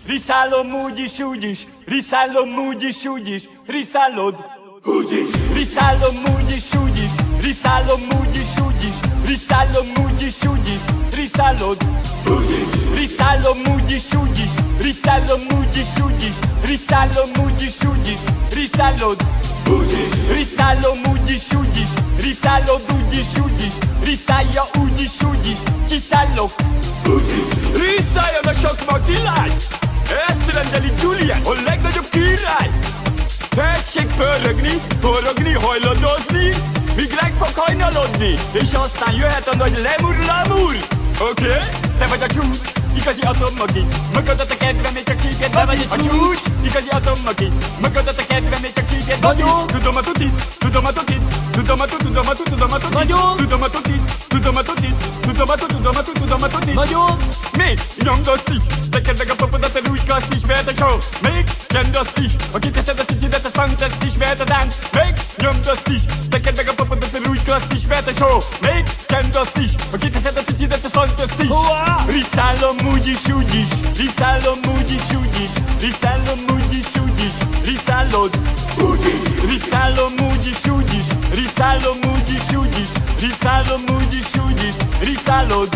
Riszállom úgy is, riszállom úgy is, riszállod. Riszállom úgy is, riszállom úgy is, riszállom úgy is, riszállod. Riszállom úgy is, riszállom úgy is, riszállom úgy is, riszállod. Riszállom úgy is, riszállod úgy is, riszálja úgy is, kiszállok. Riszáljon a sok maxilány! Ezt rendeli Juliet, a legnagyobb király! Tessék pörögni, forogni, hajladozni, míg Greg fog hajnalodni, és aztán jöhet a nagy lemur. Oké? Te vagy a csúcs, igazi atommagi. Magadat a kedve, még csak csípjedbe vagy a csúcs. Igazi atommagi. Magadat a kedve, még csak csípjedbe vagy. Tudom a tutit, tudom a tutit, tudom a tutit, tudom a tutit, tudom a tutit, tudom a tutit, tudom a tutit, tudom a tutit, tudom a tutit, tudom a tutit. Nagyon? Még nyomd azt is, teked meg a popodat, a rúgykast is, mert a show. Még nyomd azt is, aki teszed a cicidet, a fantast is, mert a dánc. Még nyomd azt is, teked meg a popodat, a rúgykast is, mert a show. Még nyomd azt is, aki teszed a cicidet, a fantast is. Riszállom úgy is, riszállom úgy is, riszállom úgy is, riszállod. Riszállom úgy is, riszállom úgy is, riszállom úgy is, riszállod.